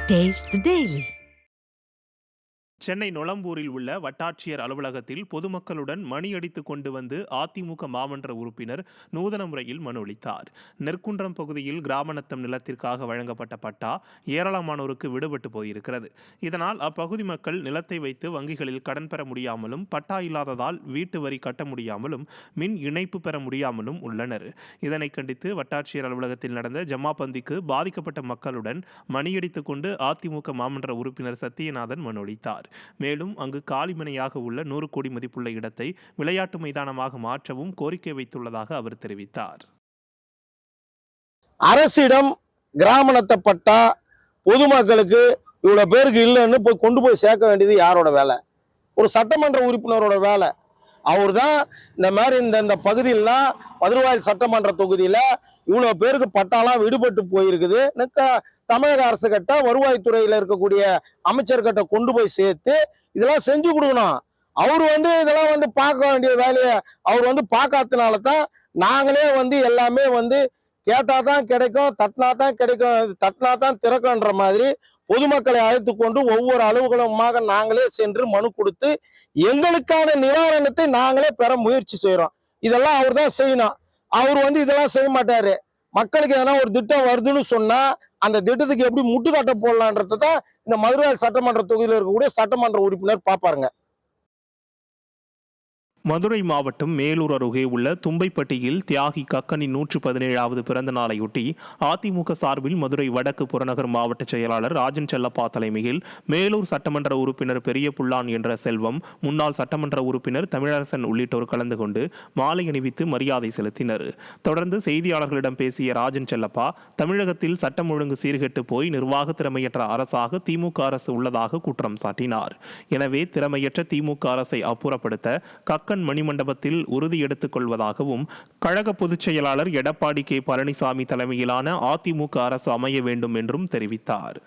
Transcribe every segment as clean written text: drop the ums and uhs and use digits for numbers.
Taste the Daily. Chennai நொளம்பூரில் உள்ள வட்டாட்சியர் அலுவலகத்தில் பொதுமக்களுடன் மணியடித்து கொண்டு வந்து அதிமுக மாமன்ற உறுப்பினர் நூதன முறையில் மனு அளித்தார். நெற்குன்றம் பகுதியில் கிராமநத்தம் நிலத்திற்காக வழங்கப்பட்ட பட்டா ஏராளமானோருக்கு விடுபட்டு போயிருக்கிறது. இதனால் அப்பகுதி மக்கள் நிலத்தை வைத்து வங்கிகளில் கடன் பெற முடியாமலும், பட்டா இல்லாததால் வீட்டு வரி கட்ட முடியாமலும், மின் இணைப்பு பெற முடியாமலும் உள்ளனர். இதனை கண்டித்து வட்டாட்சியர் அலுவலகத்தில் நடந்த ஜமாபந்திக்கு பாதிக்கப்பட்ட மக்களுடன் மணியடித்து கொண்டு அதிமுக மாமன்ற உறுப்பினர் சத்தியநாதன் மனு அளித்தார். மேலும் அங்கு காலிமனையாக உள்ள 100 கோடி மதிப்புள்ள இடத்தை விளையாட்டு மைதானமாக மாற்றவும் கோரிக்கை வைத்துள்ளதாக அவர் தெரிவித்தார். அரசிடம் கிராமநத்த பட்டா பொதுமக்களுக்கு இவ்வளவு பேருக்கு இல்லைன்னு கொண்டு போய் சேர்க்க வேண்டியது யாரோட வேலை? ஒரு சட்டமன்ற உறுப்பினரோட வேலை. அவர் தான் இந்த மாதிரி இந்த பகுதியிலாம் மதுரவாயல் சட்டமன்ற தொகுதியில் இவ்வளோ பேருக்கு பட்டாலாம் விடுபட்டு போயிருக்குது. தமிழக அரசு கிட்ட வருவாய்த்துறையில் இருக்கக்கூடிய அமைச்சர்கிட்ட கொண்டு போய் சேர்த்து இதெல்லாம் செஞ்சு கொடுக்கணும். அவர் இதெல்லாம் பார்க்க வேண்டிய வேலையை அவர் பார்க்காதனால தான் நாங்களே எல்லாமே கேட்டால் தான் கிடைக்கும், தட்டினா தான் கிடைக்கும், தட்டினா தான் திறக்குன்ற மாதிரி பொதுமக்களை அழைத்து கொண்டு ஒவ்வொரு அலுவலகமாக நாங்களே சென்று மனு கொடுத்து எங்களுக்கான நிவாரணத்தை நாங்களே பெற முயற்சி செய்யறோம். இதெல்லாம் அவர் தான் செய்யணும். அவர் இதெல்லாம் செய்ய மாட்டாரு. மக்களுக்கு எதனா ஒரு திட்டம் வருதுன்னு சொன்னா அந்த திட்டத்துக்கு எப்படி முட்டுக்கட்ட போடலான்றத தான் இந்த மதுரை சட்டமன்ற தொகுதியில் இருக்கக்கூடிய சட்டமன்ற உறுப்பினர் பார்ப்பாருங்க. மதுரை மாவட்டம் மேலூர் அருகே உள்ள தும்பைப்பட்டியில் தியாகி கக்கனின் 117வது பிறந்த நாளையொட்டி அதிமுக சார்பில் மதுரை வடக்கு புறநகர் மாவட்ட செயலாளர் ராஜன் செல்லப்பா தலைமையில் மேலூர் சட்டமன்ற உறுப்பினர் பெரிய புல்லான் என்ற செல்வம், முன்னாள் சட்டமன்ற உறுப்பினர் தமிழரசன் உள்ளிட்டோர் கலந்து கொண்டு மாலை அணிவித்து மரியாதை செலுத்தினர். தொடர்ந்து செய்தியாளர்களிடம் பேசிய ராஜன் செல்லப்பா, தமிழகத்தில் சட்டம் ஒழுங்கு சீர்கெட்டு போய் நிர்வாக திறமையற்ற அரசாக திமுக அரசு உள்ளதாக குற்றம் சாட்டினார். எனவே திறமையற்ற திமுக அரசை அப்புறப்படுத்த கக்கன் மணிமண்டபத்தில் உறுதி எடுத்துக் கொள்வதாகவும், கழக பொதுச் செயலாளர் எடப்பாடி கே பழனிசாமி தலைமையிலான அதிமுக அரசு அமைய வேண்டும் என்றும் தெரிவித்தார்.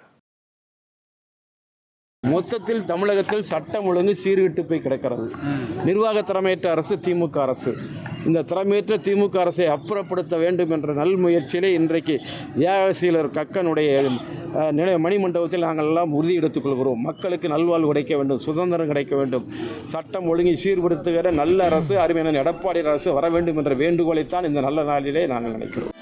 மொத்தத்தில் தமிழகத்தில் சட்டம் ஒழுங்கு சீர்கெட்டு போய் கிடக்கிறது. நிர்வாக திறமையற்ற அரசு திமுக அரசு. இந்த திறமையற்ற திமுக அரசை அப்புறப்படுத்த வேண்டும் என்ற நல் முயற்சியிலே இன்றைக்கு தியாகசீலர் கக்கனுடைய மணிமண்டபத்தில் நாங்கள் எல்லாம் உறுதி எடுத்துக்கொள்கிறோம். மக்களுக்கு நல்வாழ்வு கிடைக்க வேண்டும், சுதந்திரம் கிடைக்க வேண்டும், சட்டம் ஒழுங்கை சீர்படுத்துகிற நல்ல அரசு, அருமையான எடப்பாடி அரசு வர வேண்டும் என்ற வேண்டுகோளைத்தான் இந்த நல்ல நாளிலே நாங்கள் நினைக்கிறோம்.